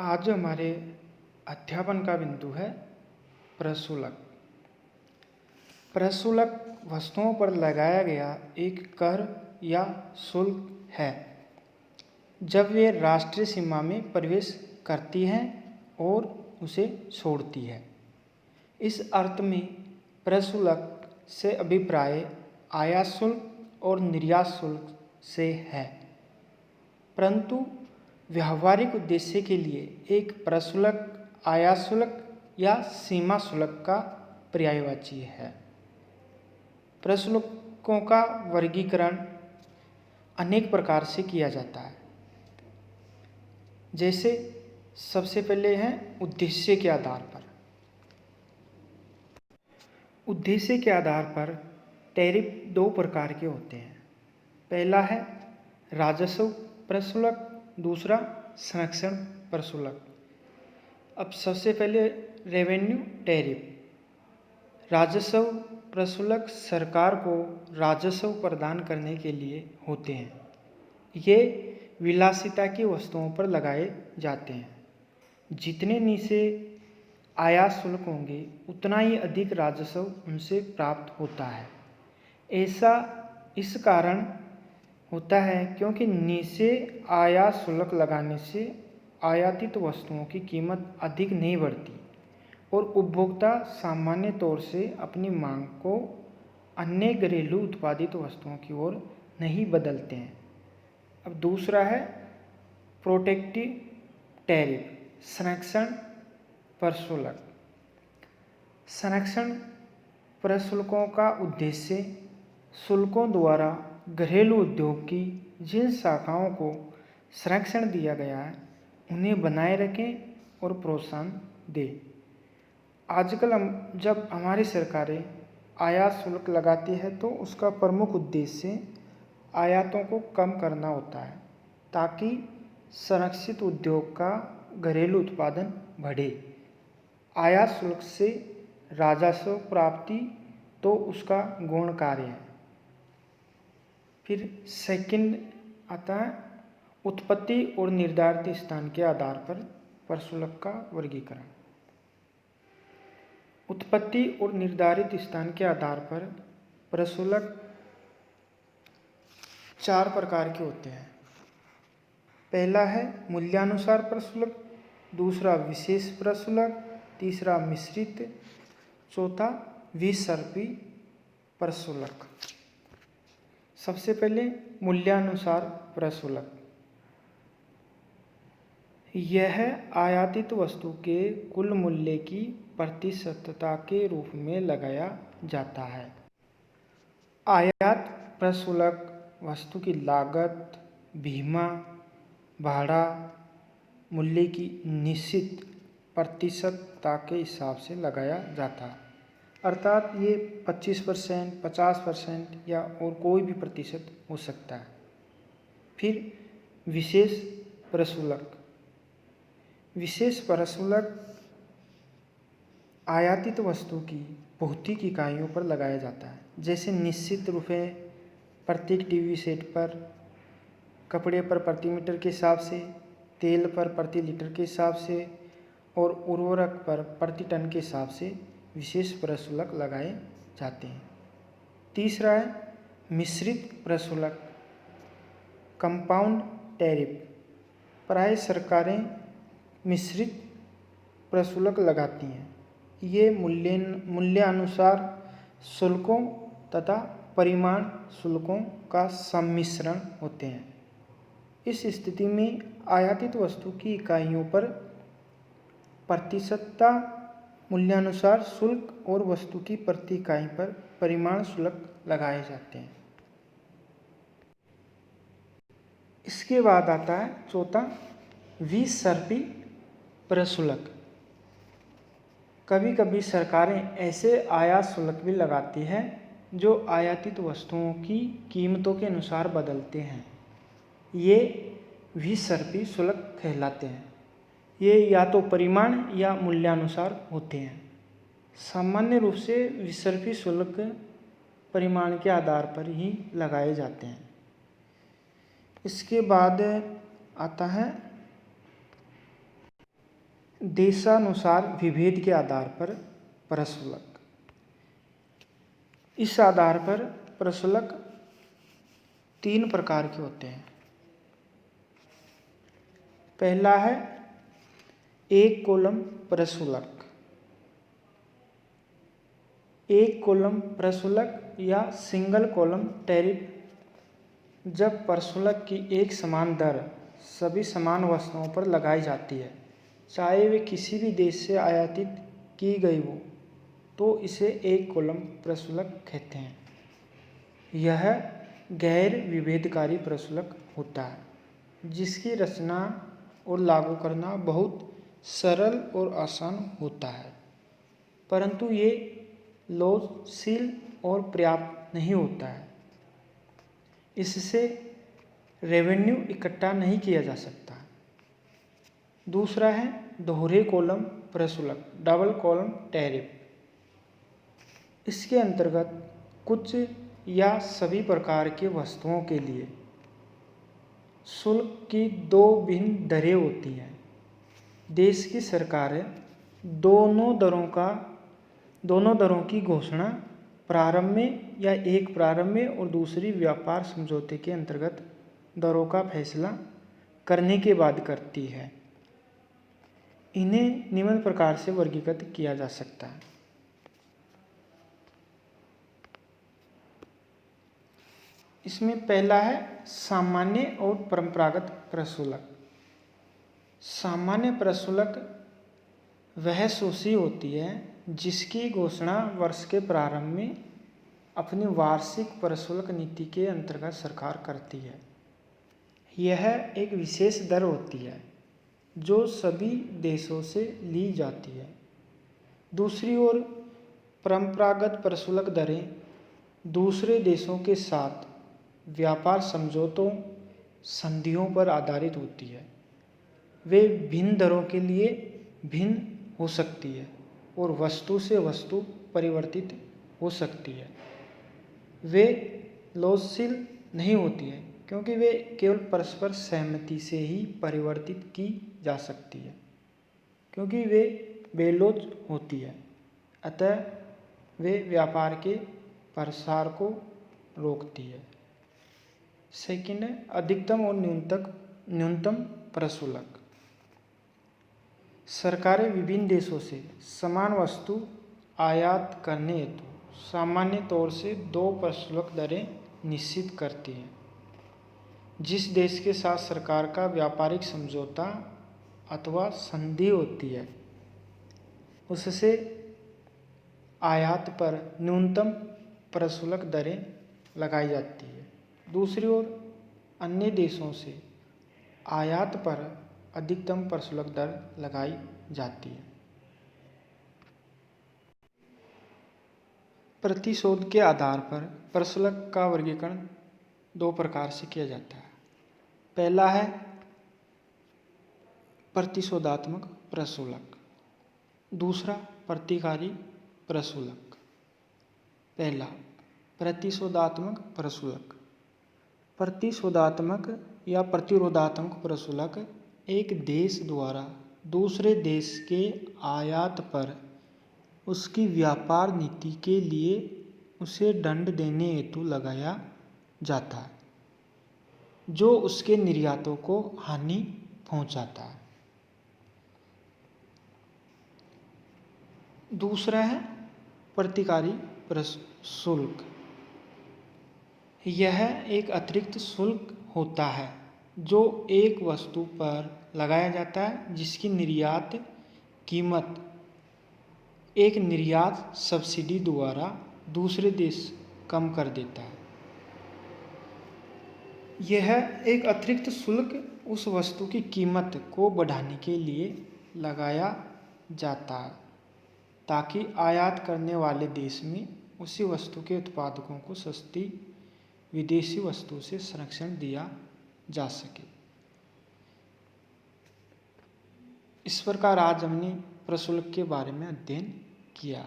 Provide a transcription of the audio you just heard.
आज हमारे अध्यापन का बिंदु है प्रशुल्क। प्रशुल्क वस्तुओं पर लगाया गया एक कर या शुल्क है जब वे राष्ट्रीय सीमा में प्रवेश करती हैं और उसे छोड़ती है। इस अर्थ में प्रशुल्क से अभिप्राय आयात शुल्क और निर्यात शुल्क से है, परंतु व्यावहारिक उद्देश्य के लिए एक प्रशुल्क आयात शुल्क या सीमा शुल्क का पर्यायवाची है। प्रशुल्कों का वर्गीकरण अनेक प्रकार से किया जाता है। जैसे सबसे पहले है उद्देश्य के आधार पर। उद्देश्य के आधार पर टैरिफ दो प्रकार के होते हैं। पहला है राजस्व प्रशुल्क, दूसरा संरक्षण प्रशुल्क। अब सबसे पहले रेवेन्यू टैरिफ। राजस्व प्रशुल्क सरकार को राजस्व प्रदान करने के लिए होते हैं। ये विलासिता की वस्तुओं पर लगाए जाते हैं। जितने नीचे आयात शुल्क होंगे उतना ही अधिक राजस्व उनसे प्राप्त होता है। ऐसा इस कारण होता है क्योंकि नीचे आयात शुल्क लगाने से आयातित वस्तुओं की कीमत अधिक नहीं बढ़ती और उपभोक्ता सामान्य तौर से अपनी मांग को अन्य घरेलू उत्पादित वस्तुओं की ओर नहीं बदलते हैं। अब दूसरा है प्रोटेक्टिव टैरिफ, संरक्षण प्रशुल्क। संरक्षण प्रशुल्कों का उद्देश्य शुल्कों द्वारा घरेलू उद्योग की जिन शाखाओं को संरक्षण दिया गया है उन्हें बनाए रखें और प्रोत्साहन दें। आजकल जब हमारी सरकारें आयात शुल्क लगाती है तो उसका प्रमुख उद्देश्य आयातों को कम करना होता है ताकि संरक्षित उद्योग का घरेलू उत्पादन बढ़े। आयात शुल्क से राजस्व प्राप्ति तो उसका गौण कार्य है। फिर सेकंड आता है उत्पत्ति और निर्धारित स्थान के आधार पर प्रशुल्क का वर्गीकरण। उत्पत्ति और निर्धारित स्थान के आधार पर प्रशुल्क चार प्रकार के होते हैं। पहला है मूल्यानुसार प्रशुल्क, दूसरा विशेष प्रशुल्क, तीसरा मिश्रित, चौथा द्विसर्पी प्रशुल्क। सबसे पहले मूल्यानुसार प्रशुल्क। यह आयातित वस्तु के कुल मूल्य की प्रतिशतता के रूप में लगाया जाता है। आयात प्रशुल्क वस्तु की लागत, बीमा, भाड़ा, मूल्य की निश्चित प्रतिशतता के हिसाब से लगाया जाता है। अर्थात ये 25%, 50% या और कोई भी प्रतिशत हो सकता है। फिर विशेष प्रशुल्क। विशेष प्रशुल्क आयातित वस्तु की भौतिक इकाइयों पर लगाया जाता है, जैसे निश्चित रुपये प्रत्येक टीवी सेट पर, कपड़े पर प्रति मीटर के हिसाब से, तेल पर प्रति लीटर के हिसाब से और उर्वरक पर प्रति टन के हिसाब से विशेष प्रशुल्क लगाए जाते हैं। तीसरा है मिश्रित प्रशुल्क, कंपाउंड टैरिफ। प्राय सरकारें मिश्रित प्रशुल्क लगाती हैं। ये मूल्यानुसार शुल्कों तथा परिमाण शुल्कों का सम्मिश्रण होते हैं। इस स्थिति में आयातित वस्तु की इकाइयों पर प्रतिशतता मूल्यानुसार शुल्क और वस्तु की प्रति इकाई पर परिमाण शुल्क लगाए जाते हैं। इसके बाद आता है चौथा द्विसर्पी प्रशुल्क। कभी कभी सरकारें ऐसे आयात शुल्क भी लगाती हैं जो आयातित वस्तुओं की कीमतों के अनुसार बदलते हैं। ये द्विसर्पी शुल्क कहलाते हैं। ये या तो परिमाण या मूल्यानुसार होते हैं। सामान्य रूप से द्विसर्पी शुल्क परिमाण के आधार पर ही लगाए जाते हैं। इसके बाद आता है देशानुसार विभेद के आधार पर प्रशुल्क। इस आधार पर प्रशुल्क 3 प्रकार के होते हैं। पहला है एक कॉलम प्रशुल्क। एक कॉलम प्रशुल्क या सिंगल कॉलम टैरिफ जब प्रशुल्क की एक समान दर सभी समान वस्तुओं पर लगाई जाती है, चाहे वे किसी भी देश से आयातित की गई हो, तो इसे एक कॉलम प्रशुल्क कहते हैं। यह गैर विभेदकारी प्रशुल्क होता है, जिसकी रचना और लागू करना बहुत सरल और आसान होता है, परंतु ये लोचशील और पर्याप्त नहीं होता है। इससे रेवेन्यू इकट्ठा नहीं किया जा सकता। दूसरा है दोहरे कॉलम प्रशुल्क, डबल कॉलम टैरिफ। इसके अंतर्गत कुछ या सभी प्रकार के वस्तुओं के लिए शुल्क की 2 भिन्न दरें होती हैं। देश की सरकारें दोनों दरों की घोषणा प्रारंभ में या एक प्रारंभ में और दूसरी व्यापार समझौते के अंतर्गत दरों का फैसला करने के बाद करती है। इन्हें निम्न प्रकार से वर्गीकृत किया जा सकता है। इसमें पहला है सामान्य और परंपरागत प्रशुल्क। सामान्य प्रशुल्क वह सूची होती है जिसकी घोषणा वर्ष के प्रारंभ में अपनी वार्षिक प्रशुल्क नीति के अंतर्गत सरकार करती है। यह एक विशेष दर होती है जो सभी देशों से ली जाती है। दूसरी ओर परंपरागत प्रशुल्क दरें दूसरे देशों के साथ व्यापार समझौतों संधियों पर आधारित होती है। वे भिन्न दरों के लिए भिन्न हो सकती है और वस्तु से वस्तु परिवर्तित हो सकती है। वे लोचशील नहीं होती है क्योंकि वे केवल परस्पर सहमति से ही परिवर्तित की जा सकती है, क्योंकि वे बेलोच होती है, अतः वे व्यापार के प्रसार को रोकती है। सेकंड है अधिकतम और न्यूनतम प्रशुल्क। सरकारें विभिन्न देशों से समान वस्तु आयात करने हेतु सामान्य तौर से 2 प्रशुल्क दरें निश्चित करती हैं। जिस देश के साथ सरकार का व्यापारिक समझौता अथवा संधि होती है, उससे आयात पर न्यूनतम प्रशुल्क दरें लगाई जाती है। दूसरी ओर अन्य देशों से आयात पर अधिकतम प्रशुल्क दर लगाई जाती है। प्रतिशोध के आधार पर प्रशुल्क का वर्गीकरण 2 प्रकार से किया जाता है। पहला है प्रतिशोधात्मक प्रशुल्क, दूसरा प्रतिकारी प्रशुल्क। पहला प्रतिशोधात्मक प्रशुल्क। प्रतिशोधात्मक या प्रतिरोधात्मक प्रशुल्क एक देश द्वारा दूसरे देश के आयात पर उसकी व्यापार नीति के लिए उसे दंड देने हेतु लगाया जाता है, जो उसके निर्यातों को हानि पहुंचाता है। दूसरा है प्रतिकारी शुल्क। यह एक अतिरिक्त शुल्क होता है जो एक वस्तु पर लगाया जाता है जिसकी निर्यात कीमत एक निर्यात सब्सिडी द्वारा दूसरे देश कम कर देता है। यह एक अतिरिक्त शुल्क उस वस्तु की कीमत को बढ़ाने के लिए लगाया जाता है ताकि आयात करने वाले देश में उसी वस्तु के उत्पादकों को सस्ती विदेशी वस्तु से संरक्षण दिया जा सके। इस प्रकार आज हमने प्रशुल्क के बारे में अध्ययन किया।